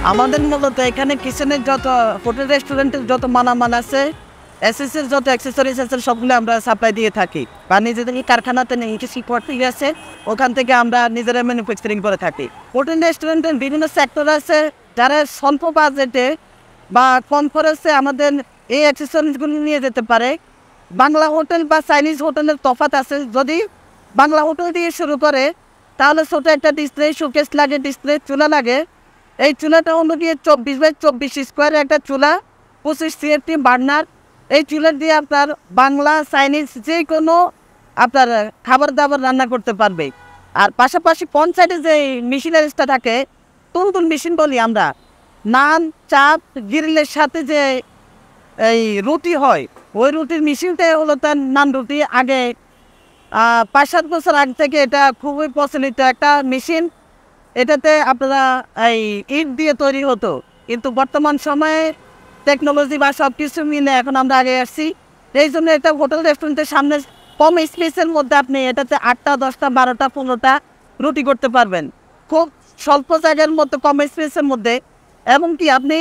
আমাদের মূলত এখানে কিচেনের যত হোটেল রেস্টুরেন্টের যত মালামাল আছে, এসএসের যত অ্যাক্সেসরিজ আছে সবগুলো আমরা সাপ্লাই দিয়ে থাকি, বা নিজেদের কারখানাতে কিছু কোয়ার্টার আছে ওখান থেকে আমরা নিজেরা ম্যানুফ্যাকচারিং করে থাকি। হোটেল রেস্টুরেন্টের বিভিন্ন সেক্টর আছে যারা স্বল্প বাজেটে বা কম খরচে আমাদের এই অ্যাক্সেসরিজগুলো নিয়ে যেতে পারে। বাংলা হোটেল বা চাইনিজ হোটেলের তফাৎ আছে। যদি বাংলা হোটেল দিয়ে শুরু করে তাহলে ছোটো একটা ডিসপ্লে, শোকেস লাগে, ডিসপ্লে চুলা লাগে। এই চুলাটা হলো গিয়ে 24x24 স্কোয়ার একটা চুলা, 25 CFT বার্নার। এই চুলা দিয়ে আপনার বাংলা চাইনিজ যে কোনো আপনার খাবার দাবার রান্না করতে পারবে। আর পাশাপাশি পঞ্চায়েতে যে মেশিনারিজটা থাকে, তুলতুল মেশিন বলি আমরা, নান চাপ গ্রিলের সাথে যে এই রুটি হয়, ওই রুটির মেশিনটাই হলো তার নান রুটি। আগে 5-7 বছর আগে থেকে এটা খুবই প্রচলিত একটা মেশিন। এটাতে আপনারা এই ইট দিয়ে তৈরি হতো, কিন্তু বর্তমান সময়ে টেকনোলজি বা সব কিছু মিলে এখন আমরা আগে আসছি। এই জন্য এটা হোটেল রেস্টুরেন্টের সামনে কম স্পেসের মধ্যে আপনি এটাতে 8টা 10টা 12টা 15টা রুটি করতে পারবেন, খুব স্বল্প জায়গার মধ্যে, কম স্পেসের মধ্যে। এবং কি আপনি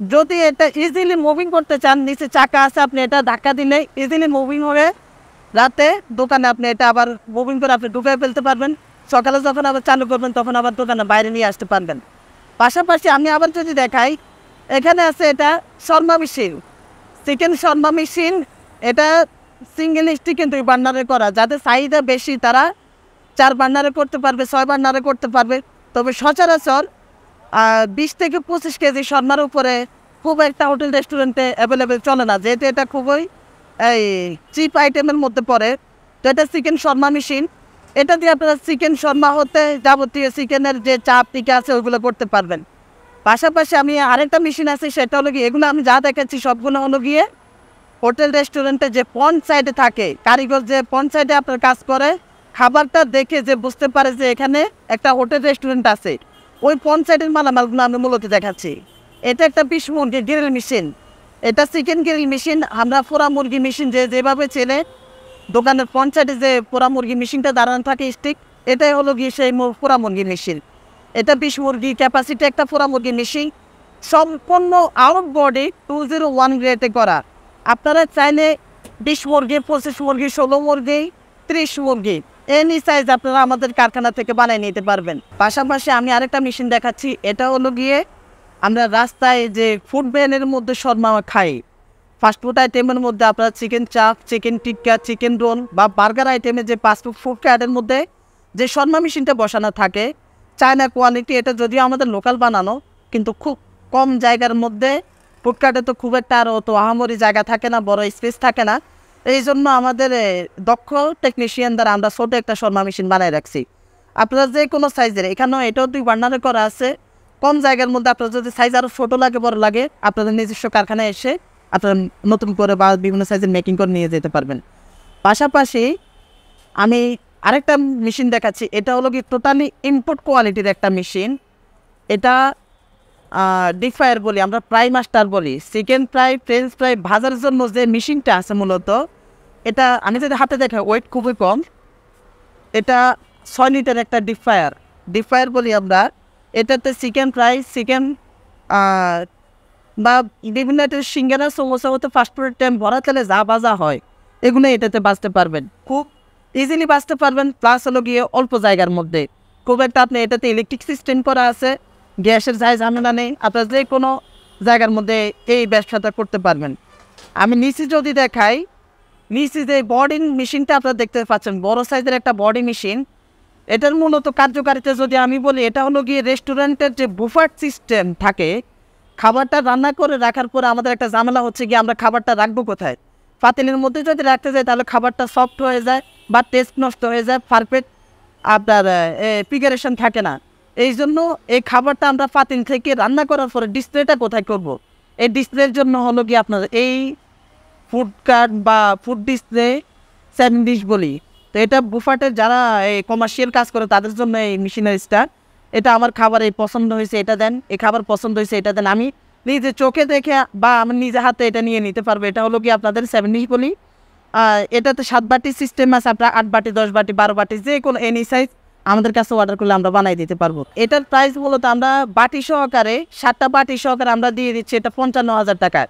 যদি এটা ইজিলি মুভিং করতে চান, নিচে চাকা আছে, আপনি এটা ধাক্কা দিলে ইজিলি মুভিং হয়ে রাতে দোকানে আপনি এটা আবার মুভিং করে আপনি ঢুকে ফেলতে পারবেন। সকালে যখন আবার চালু করবেন তখন আবার দোকানে বাইরে নিয়ে আসতে পারবেন। পাশাপাশি আমি আবার যদি দেখাই, এখানে আছে এটা Sharma machine, chicken Sharma machine. এটা সিঙ্গেল স্টিক কিন্তু বার্নারে করা, যাদের চাহিদা বেশি তারা 4 বার্নারে করতে পারবে, 6 বার্নারে করতে পারবে। তবে সচরাচর 20 থেকে 25 কেজি শর্মার উপরে খুব একটা হোটেল রেস্টুরেন্টে অ্যাভেলেবেল চলে না, যেহেতু এটা খুবই এই চিপ আইটেমের মধ্যে পড়ে। তো এটা চিকেন শর্মা মেশিন। এটা দিয়ে আপনারা চিকেন শর্মা হতে যাবতীয় চিকেনের যে চাপ টিকা আছে ওইগুলো করতে পারবেন। পাশাপাশি আমি আরেকটা মেশিন আছে, সেটা হলো গিয়ে, এগুলো আমি যা দেখাচ্ছি সবগুলো হলো গিয়ে হোটেল রেস্টুরেন্টে যে পয়েন্ট সাইডে থাকে, কারিগর যে পয়েন্ট সাইডে আপনার কাজ করে, খাবারটা দেখে যে বুঝতে পারে যে এখানে একটা হোটেল রেস্টুরেন্ট আছে, ওই পয়েন্ট সাইডের মালামালগুলো আমি মূলত দেখাচ্ছি। এটা একটা 20 মুরগির গ্রিল মেশিন। এটা চিকেন গ্রিল মেশিন। আমরা পোড়া মুরগি মেশিন যেভাবে চেনে, দোকানের পঞ্চায়েতে যে পোড়া মুরগি মেশিনটা দাঁড়ানো থাকে স্টিক, এটাই হলো গিয়ে সেই পোড়া মুরগি মেশিন। এটা 20 মুরগি ক্যাপাসিটি একটা পোড়া মুরগি মেশিন, সম্পূর্ণ আউট বডি 201 গ্রেডে করা। আপনারা চাইলে 20 মুরগি, 25 মুরগি, 16 মুরগি, 30 মুরগি এনি সাইজ আপনারা আমাদের কারখানা থেকে বানিয়ে নিতে পারবেন। পাশাপাশি আমি আরেকটা মেশিন দেখাচ্ছি। এটা হলো গিয়ে আমরা রাস্তায় যে ফুড ভ্যানের মধ্যে শর্মা খাই, ফাস্টফুড আইটেমের মধ্যে আপনারা চিকেন চাপ, চিকেন টিক্কা, চিকেন রোল বা বার্গার আইটেমের যে ফাস্টফুড ফুড কার্টের মধ্যে যে শর্মা মেশিনটা বসানো থাকে, চায়না কোয়ালিটি। এটা যদিও আমাদের লোকাল বানানো, কিন্তু খুব কম জায়গার মধ্যে, ফুড কার্টে তো খুব একটা আরও তো আহামরি জায়গা থাকে না, বড় স্পেস থাকে না। এই জন্য আমাদের দক্ষ টেকনিশিয়ান দ্বারা আমরা ছোটো একটা শর্মা মেশিন বানাই রাখছি। আপনারা যে কোনো সাইজের, এখানেও এটাও 2 বার্নারে করা আছে। কম জায়গার মধ্যে আপনার যদি সাইজ আরও ছোটো লাগে, বড় লাগে, আপনাদের নিজস্ব কারখানায় এসে আপনারা নতুন করে বা বিভিন্ন সাইজের মেকিং করে নিয়ে যেতে পারবেন। পাশাপাশি আমি আরেকটা মেশিন দেখাচ্ছি। এটা হলো কি টোটালি ইম্পোর্ট কোয়ালিটির একটা মেশিন। এটা ডিপ ফ্রায়ার বলি আমরা, ফ্রাই মাস্টার বলি। চিকেন ফ্রাই, ফ্রেঞ্চ ফ্রাই ভাজার জন্য যে মেশিনটা আছে মূলত, এটা আমি যদি হাতে দেখাই ওয়েট খুবই কম। এটা 6 লিটার একটা ডিপ ফ্রায়ার বলি আমরা। এটাতে চিকেন ফ্রাই, চিকেন বা বিভিন্ন একটা সিঙ্গারা, সমোসা হতে ফাস্টফুডের টাইম ভরা তেলে যা ভাজা হয়, এগুলো এটাতে বাঁচতে পারবেন, খুব ইজিলি বাঁচতে পারবেন। প্লাস হলো গিয়ে অল্প জায়গার মধ্যে, খুব একটা আপনি এটাতে ইলেকট্রিক সিস্টেম করা আছে, গ্যাসের যাই ঝামেলা নেই। আপনার যে কোনো জায়গার মধ্যে এই ব্যবসাটা করতে পারবেন। আমি নিচে যদি দেখাই, নিচে যে বডি মেশিনটা আপনারা দেখতে পাচ্ছেন, বড় সাইজের একটা বডি মেশিন। এটার মূলত কার্যকারিতা যদি আমি বলি, এটা হলো গিয়ে রেস্টুরেন্টের যে বুফাট সিস্টেম থাকে, খাবারটা রান্না করে রাখার পরে আমাদের একটা ঝামেলা হচ্ছে গিয়ে আমরা খাবারটা রাখবো কোথায়। পাতিলের মধ্যে যদি রাখতে যাই তাহলে খাবারটা সফট হয়ে যায় বা টেস্ট নষ্ট হয়ে যায়, পারফেক্ট আপনার প্রিপারেশন থাকে না। এই জন্য এই খাবারটা আমরা পাতিল থেকে রান্না করার পরে ডিসপ্লেটা কোথায় করব, এই ডিসপ্লের জন্য হলো গিয়ে আপনার এই ফুড কার্ট বা ফুড ডিসপ্লে 7 ডিশ বলি। তো এটা বুফাটের যারা এই কমার্শিয়াল কাজ করে তাদের জন্য এই মেশিনারিজটা। এটা আমার খাবার এই পছন্দ হয়েছে এটা দেন, এই খাবার পছন্দ হয়েছে এটা দেন, আমি নিজে চোখে দেখে বা আমি নিজে হাতে এটা নিয়ে নিতে পারবো। এটা হলো কি আপনাদের 7 ডিশ বলি। এটাতে 7 বাটি সিস্টেম আছে, আপনার 8 বাটি, 10 বাটি, 12 বাটি যে কোনো এনি সাইজ আমাদের কাছে অর্ডার করলে আমরা বানাই দিতে পারবো। এটার প্রাইস মূলত আমরা বাটি সহকারে 7টা বাটি সহকারে আমরা দিয়ে দিচ্ছি এটা 55,000 টাকায়।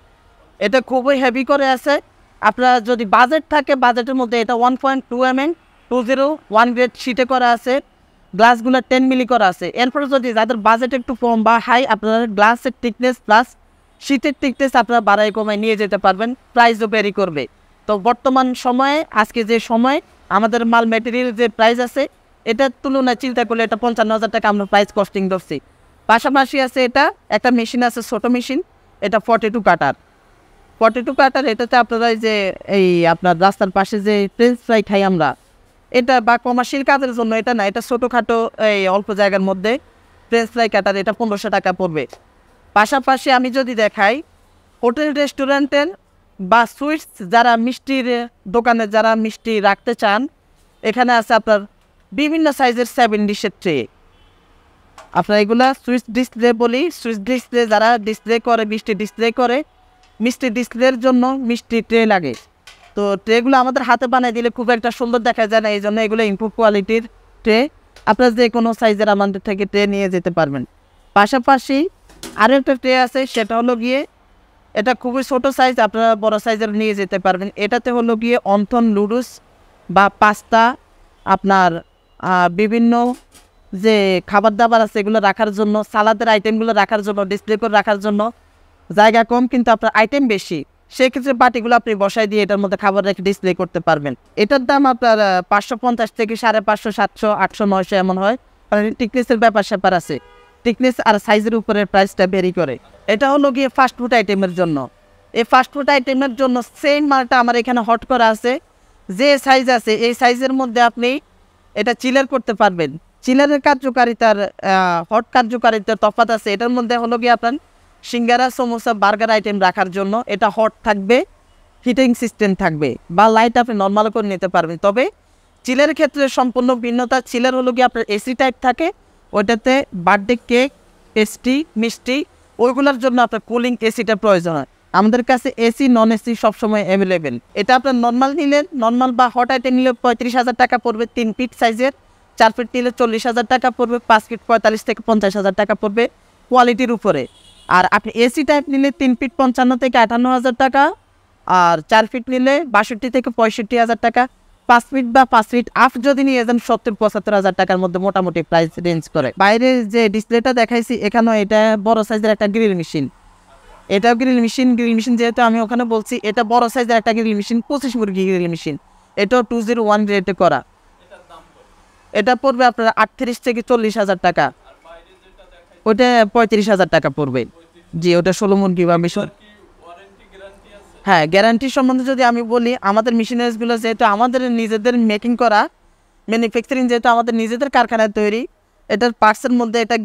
এটা খুবই হেভি করে আছে। আপনার যদি বাজেট থাকে বাজেটের মধ্যে এটা 1.2 mm 201 গ্রেড শিটে করা আছে, গ্লাসগুলো 10 মিলি করা আছে। এরপরে যদি যাদের বাজেট একটু কম বা হাই আপনারা গ্লাসের থিকনেস প্লাস শীতের থিকনেস আপনারা বাড়াই কমায় নিয়ে যেতে পারবেন, প্রাইসও ভ্যারি করবে। তো বর্তমান সময়ে আজকে যে সময় আমাদের মাল ম্যাটেরিয়াল যে প্রাইস আছে এটার তুলনায় চিন্তা করলে এটা 55,000 টাকা আমরা প্রাইস কস্টিং ধরছি। পাশাপাশি আছে এটা একটা মেশিন আছে, ছোটো মেশিন, এটা 42 কাটার। 42 কাটার এটাতে আপনারা যে এই আপনার রাস্তার পাশে যে ফ্রেঞ্চ ফ্রাই খাই আমরা, এটা বা কমার্শিয়াল কাজের জন্য এটা না, এটা ছোটোখাটো এই অল্প জায়গার মধ্যে ফ্রেঞ্চ ফ্রাই কাটার, এটা 1500 টাকা পড়বে। পাশাপাশি আমি যদি দেখাই হোটেল রেস্টুরেন্টের বা সুইটস যারা মিষ্টির দোকানে যারা মিষ্টি রাখতে চান, এখানে আছে আপনার বিভিন্ন সাইজের 7 ডিশের ট্রে। আপনার এগুলা সুইটস ডিসপ্লে বলি, সুইটস ডিসপ্লে যারা ডিসপ্লে করে মিষ্টি ডিসপ্লে করে, মিষ্টি ডিসপ্লের জন্য মিষ্টি ট্রে লাগে। তো ট্রেগুলো আমাদের হাতে বানিয়ে দিলে খুব একটা সুন্দর দেখা যায় না, এই জন্য এগুলো ইম্প্রুভ কোয়ালিটির ট্রে। আপনারা যে কোনো সাইজের আমাদের থেকে ট্রে নিয়ে যেতে পারবেন। পাশাপাশি আরও একটা ট্রে আছে, সেটা হলো গিয়ে এটা খুবই ছোটো সাইজ, আপনারা বড় সাইজের নিয়ে যেতে পারবেন। এটাতে হলো গিয়ে অন্থন নুডলস বা পাস্তা, আপনার বিভিন্ন যে খাবার দাবার আছে এগুলো রাখার জন্য, সালাদের আইটেমগুলো রাখার জন্য, ডিসপ্লে করে রাখার জন্য জায়গা কম কিন্তু আপনার আইটেম বেশি, সেক্ষেত্রে বাটিগুলো আপনি বসাই দিয়ে এটার মধ্যে খাবার রেখে ডিসপ্লে করতে পারবেন। এটার দাম আপনার 550 থেকে 550, 700, 800, 900 এমন হয়। কারণ টিকনেসের ব্যাপার স্যাপার আছে, টিকনেস আর সাইজের উপরে প্রাইসটা ভেরি করে। এটা হলো গিয়ে ফাস্টফুড আইটেমের জন্য। এই ফাস্টফুড আইটেমের জন্য সেম মালটা আমার এখানে হট করা আছে, যে সাইজ আছে এই সাইজের মধ্যে আপনি এটা চিলার করতে পারবেন। চিলারের কার্যকারিতার হট কার্যকারিতার তফাৎ আছে। এটার মধ্যে হলো গিয়ে আপনার সিঙ্গারা, সমোসা, বার্গার আইটেম রাখার জন্য এটা হট থাকবে, হিটিং সিস্টেম থাকবে, বা লাইট আপনি নর্মাল করে নিতে পারবেন। তবে চিলের ক্ষেত্রে সম্পূর্ণ ভিন্নতা। চিলার হলো গিয়ে আপনার এসি টাইপ থাকে, ওইটাতে বার্থডে কেক, পেস্ট্রি, মিষ্টি ওইগুলোর জন্য আপনার কুলিং এসিটা প্রয়োজন হয়। আমাদের কাছে এসি নন এসি সবসময় অ্যাভেলেবেল। এটা আপনার নর্মাল নিলে, নর্মাল বা হট আইটেম নিলে 35,000 টাকা পড়বে 3 ফিট সাইজের, 4 ফিট নিলে 40,000 টাকা পড়বে, 5 ফিট 45 থেকে 50,000 টাকা পড়বে কোয়ালিটির উপরে। আর আপনি এসি টাইপ নিলে 3 ফিট 55 থেকে 58,000 টাকা, আর 4 ফিট নিলে 62 থেকে 65,000 টাকা, 5 ফিট বা 5 ফিট আপ যদি নিয়ে যান 70-75,000 টাকার মধ্যে মোটামুটি প্রাইস রেঞ্জ করে। বাইরে যে ডিসপ্লেটা দেখাইছি এখানেও এটা বড় সাইজের একটা গ্রিল মেশিন, এটাও গ্রিল মেশিন যেহেতু আমি ওখানে বলছি, এটা বড় সাইজের একটা গ্রিল মেশিন, 25 মুরগি গ্রিল মেশিন, এটাও 201 গ্রেডে করা। এটা পড়বে আপনার 38 থেকে 40,000 টাকা, ওটা 35,000 টাকা পড়বে। জি, ওটা 16 মুরগি বা মেশিন। হ্যাঁ, গ্যারান্টি সম্বন্ধে যদি আমি বলি, আমাদের মেশিনারিজগুলো যেহেতু আমাদের নিজেদের মেকিং করা, ম্যানুফ্যাকচারিং যেহেতু আমাদের নিজেদের কারখানায় তৈরি, এটার পার্টসের মধ্যে এটা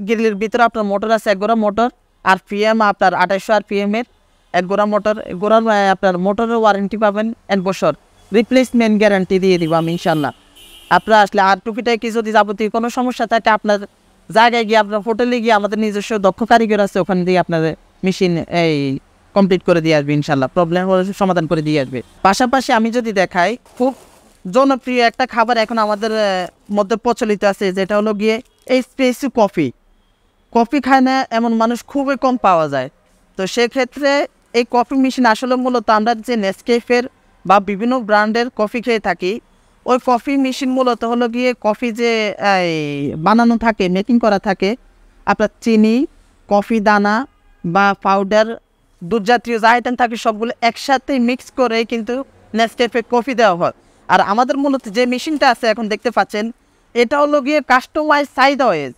গ্রিলের ভিতরে আপনার মোটর আছে, 1 গোড়া মোটর, আর পিএম আপনার 2800 RPM এর 1 গোড়া মোটর। গোড়ার আপনার মোটরের ওয়ারেন্টি পাবেন 1 বছর, রিপ্লেসমেন্ট গ্যারান্টি দিয়ে দিব আমি ইনশাল্লাহ। আপনারা আসলে আর টুকিটাই কি যদি যাবতীয় কোনো সমস্যা থাকে আপনার জায়গায় গিয়ে, আপনার হোটেলে গিয়ে আমাদের নিজস্ব দক্ষ কারিগর আছে, ওখানে দিয়ে আপনার মেশিন এই কমপ্লিট করে দিয়ে আসবে ইনশাল্লাহ, প্রবলেম হলে সমাধান করে দিয়ে আসবে। পাশাপাশি আমি যদি দেখাই, খুব জনপ্রিয় একটা খাবার এখন আমাদের মধ্যে প্রচলিত আছে, যেটা হলো গিয়ে এসপ্রেসো কফি। কফি খায় না এমন মানুষ খুবই কম পাওয়া যায়। তো সেক্ষেত্রে এই কফি মেশিন আসলে মূলত আমরা যে নেসকেফের বা বিভিন্ন ব্র্যান্ডের কফি খেয়ে থাকি, ওই কফি মেশিন মূলত হলো গিয়ে কফি যে বানানো থাকে, মেকিং করা থাকে, আপনার চিনি, কফি দানা বা পাউডার, দুধ জাতীয় যা আইটেম থাকে সবগুলো একসাথে মিক্স করে কিন্তু নেসকেফে কফি দেওয়া হয়। আর আমাদের মূলত যে মেশিনটা আছে এখন দেখতে পাচ্ছেন, এটা হলো গিয়ে কাস্টমাইজ সাইড ওয়েজ।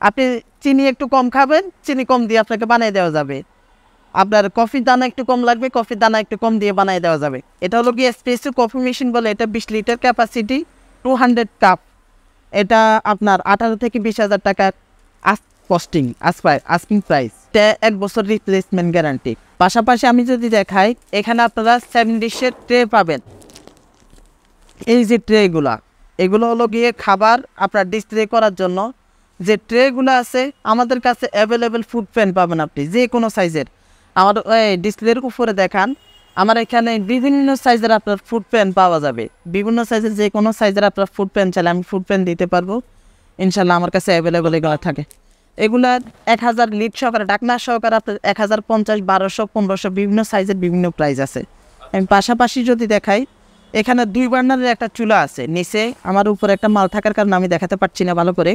আপনি চিনি একটু কম খাবেন, চিনি কম দিয়ে আপনাকে বানিয়ে দেওয়া যাবে। আপনার কফির দানা একটু কম লাগবে, কফির দানা একটু কম দিয়ে বানিয়ে দেওয়া যাবে। এটা হলো গিয়ে এসপ্রেসো কফি মেশিন বলে, এটা 20 লিটার ক্যাপাসিটি, 200 কাপ। এটা আপনার 18 থেকে 20,000 টাকা কস্টিং, আস্কিং প্রাইস। এটা 1 বছর রিপ্লেসমেন্ট গ্যারান্টি। পাশাপাশি আমি যদি দেখাই, এখানে আপনারা 7 ডিশের ট্রে পাবেন। এই যে ট্রেগুলো, এগুলো হলো গিয়ে খাবার আপনার ডিসপ্লে করার জন্য যে ট্রেগুলো আছে, আমাদের কাছে অ্যাভেলেবেল ফুড প্যান পাবেন আপনি যে কোনো সাইজের। আমার ডিসপ্লের উপরে দেখান, আমার এখানে বিভিন্ন সাইজের আপনার ফুড প্যান পাওয়া যাবে। বিভিন্ন সাইজের যে কোনো সাইজের আপনার ফুড প্যান চাইলে আমি ফুড প্যান দিতে পারবো। ইনশাল্লাহ আমার কাছে অ্যাভেলেবল এগুলো থাকে। এগুলা 1000 লিড সহকারে ঢাকনা সহকারে আপনার 1050, 1200, 1500 বিভিন্ন সাইজের বিভিন্ন প্রাইস আছে। আমি পাশাপাশি যদি দেখাই, এখানে 2 বার্নারের একটা চুলা আছে নিচে, আমার উপরে একটা মাল থাকার কারণে আমি দেখাতে পারছি না ভালো করে।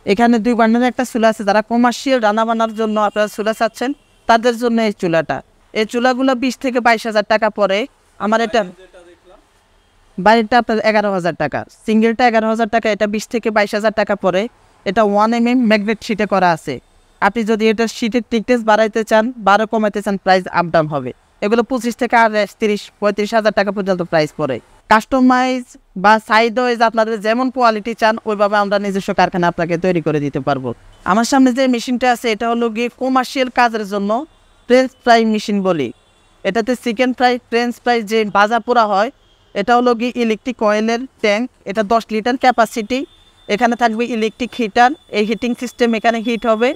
এখানে 2 বার্নারের একটা চুলা আছে, যারা কমার্শিয়াল রান্নাবান্নার জন্য আপনারা চুলা চাচ্ছেন তাদের জন্য এই চুলাটা। এই চুলাগুলো 20 থেকে 22,000 টাকা পরে। আমার এটা বাইরেটা আপনার 11,000 টাকা, সিঙ্গেলটা 11,000 টাকা, এটা 20 থেকে 22,000 টাকা পরে। এটা 1 mm ম্যাগনেট শিটে করা আছে। আপনি যদি এটা শিটের থিকনেস বাড়াইতে চান, বারো কমাইতে চান, প্রাইস আপ ডাউন হবে। এগুলো 25 থেকে 30-35,000 টাকা পর্যন্ত প্রাইস পড়ে। কাস্টমাইজ বা সাইড ওয়াইজ আপনাদের যেমন কোয়ালিটি চান ওইভাবে আমরা নিজস্ব কারখানা আপনাকে তৈরি করে দিতে পারবো। আমার সামনে যে মেশিনটা আছে এটা হলো গিয়ে কমার্শিয়াল কাজের জন্য ফ্রেঞ্চ ফ্রাই মেশিন বলি। এটাতে চিকেন ফ্রাই, ফ্রেঞ্চ ফ্রাই যে ভাজা পোড়া হয়, এটা হলো গিয়ে ইলেকট্রিক অয়েলের ট্যাঙ্ক। এটা 10 লিটার ক্যাপাসিটি। এখানে থাকবে ইলেকট্রিক হিটার, এই হিটিং সিস্টেম এখানে হিট হবে,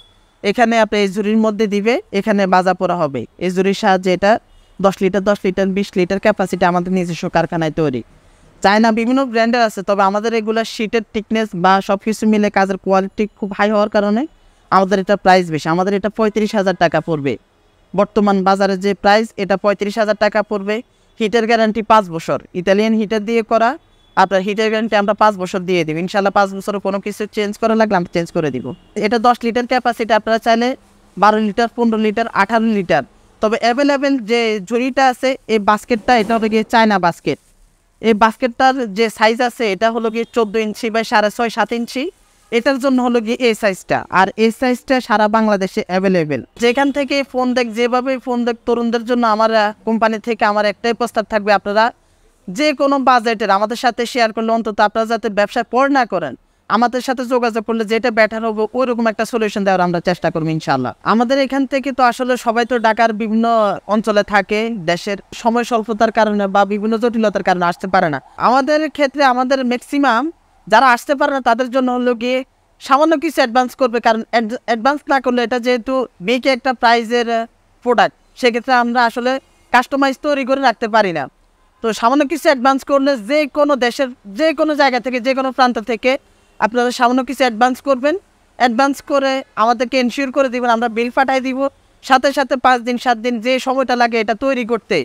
এখানে আপনি এই ঝুড়ির মধ্যে দিবে, এখানে ভাজা পোড়া হবে। এই ঝুড়ির সাহায্যে এটা 10 লিটার, 20 লিটার ক্যাপাসিটি আমাদের নিজস্ব কারখানায় তৈরি। চায়না বিভিন্ন ব্র্যান্ডের আছে, তবে আমাদের এগুলো শীটের থিকনেস বা সব কিছু মিলে কাজের কোয়ালিটি খুব হাই হওয়ার কারণে আমাদের এটা প্রাইস বেশি। আমাদের এটা 35,000 টাকা পড়বে। বর্তমান বাজারে যে প্রাইস, এটা 35,000 টাকা পড়বে। হিটের গ্যারান্টি 5 বছর, ইতালিয়ান হিটার দিয়ে করা। আপনার হিটের গ্যারান্টি আমরা 5 বছর দিয়ে দিব ইনশাল্লাহ। 5 বছরে কোনো কিছু চেঞ্জ করা লাগলে আমরা চেঞ্জ করে দিব। এটা 10 লিটার ক্যাপাসিটি, আপনারা চাইলে 12 লিটার, 15 লিটার, 18 লিটার। তবে অ্যাভেলেবেল যে ঝুড়িটা আছে এই বাস্কেটটা, এটা হলো গিয়ে চায়না বাস্কেট। এই বাস্কেটটার যে সাইজ আছে এটা হলো গিয়ে 14 ইঞ্চি বাই 6.5-7 ইঞ্চি। এটার জন্য হলো গিয়ে এই সাইজটা, আর এই সাইজটা সারা বাংলাদেশে অ্যাভেলেবেল। যেখান থেকে ফোন দেখ, যেভাবে ফোন দেখ, তরুণদের জন্য আমার কোম্পানি থেকে আমার একটাই প্রস্তাব থাকবে, আপনারা যে কোনো বাজেটের আমাদের সাথে শেয়ার করলে অন্তত আপনারা যাতে ব্যবসায় পড় না করেন, আমাদের সাথে যোগাযোগ করলে যেটা বেটার হবে ওইরকম একটা সলিউশন দেওয়ার আমরা চেষ্টা করবো ইনশাল্লাহ। আমাদের এখান থেকে তো আসলে সবাই তো ঢাকার বিভিন্ন অঞ্চলে থাকে, দেশের সময় স্বল্পতার কারণে বা বিভিন্ন জটিলতার কারণে আসতে পারে না। আমাদের ক্ষেত্রে আমাদের ম্যাক্সিমাম যারা আসতে পারে না তাদের জন্য হলো গিয়ে সামান্য কিছু অ্যাডভান্স করবে, কারণ অ্যাডভান্স না করলে এটা যেহেতু মেকে একটা প্রাইজের প্রোডাক্ট, সেক্ষেত্রে আমরা আসলে কাস্টমাইজ তৈরি করে রাখতে পারি না। তো সামান্য কিছু অ্যাডভান্স করলে যে কোনো দেশের যে কোনো জায়গা থেকে, যে কোনো প্রান্ত থেকে আপনারা সামান্য কিছু অ্যাডভান্স করবেন। অ্যাডভান্স করে আমাদেরকে এনশিওর করে দিবেন, আমরা বিল পাঠাই দিব। সাথে সাথে 5 দিন 7 দিন যে সময়টা লাগে এটা তৈরি করতে,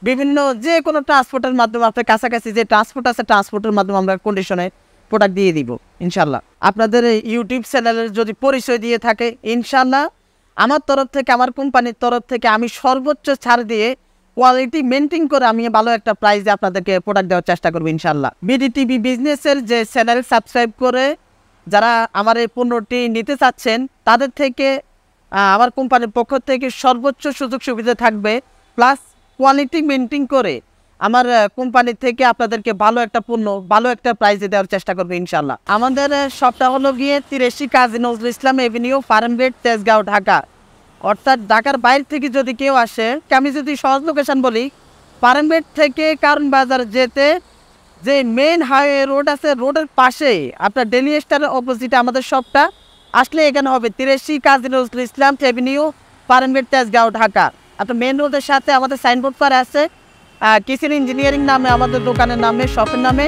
বিভিন্ন যে কোনো ট্রান্সপোর্টের মাধ্যমে আপনার কাছাকাছি যে ট্রান্সপোর্ট আছে ট্রান্সপোর্টের মাধ্যমে আমরা কন্ডিশনে প্রোডাক্ট দিয়ে দিব ইনশাল্লাহ। আপনাদের ইউটিউব চ্যানেলের যদি পরিচয় দিয়ে থাকে ইনশাল্লাহ আমার তরফ থেকে, আমার কোম্পানির তরফ থেকে আমি সর্বোচ্চ ছাড় দিয়ে কোয়ালিটি মেনটেন করে আমি ভালো একটা প্রাইসে আপনাদেরকে প্রোডাক্ট দেওয়ার চেষ্টা করবো ইনশাল্লাহ। বিডিটিভি বিজনেসের যে চ্যানেল সাবস্ক্রাইব করে যারা আমার এই পণ্যটি নিতে চাচ্ছেন তাদের থেকে আমার কোম্পানির পক্ষ থেকে সর্বোচ্চ সুযোগ সুবিধা থাকবে, প্লাস কোয়ালিটি মেনটেন করে আমার কোম্পানি থেকে আপনাদেরকে ভালো একটা পণ্য ভালো একটা প্রাইসে দেওয়ার চেষ্টা করবো ইনশাল্লাহ। আমাদের শপটা হলো গিয়ে 83 কাজী নজরুল ইসলাম এভিনিউ, ফার্মগেট, তেজগাঁও, ঢাকা। অর্থাৎ ঢাকার বাইরে থেকে যদি কেউ আসে, আমি যদি সহজ লোকেশন বলি, ফার্মগেট থেকে কারণ বাজার যেতে যে মেইন হাইওয়ে রোড আছে, রোডের পাশে আপনার ডেলি স্টারের অপোজিটে আমাদের শপটা। আসলে এখানে হবে 83 কাজী নজরুল ইসলাম এভিনিউ, ফার্মগেট, তেজগাঁও, ঢাকা। আপনার মেইন রোডের সাথে আমাদের সাইনবোর্ড করা আছে কিচেন ইঞ্জিনিয়ারিং নামে আমাদের দোকানের নামে, শপের নামে।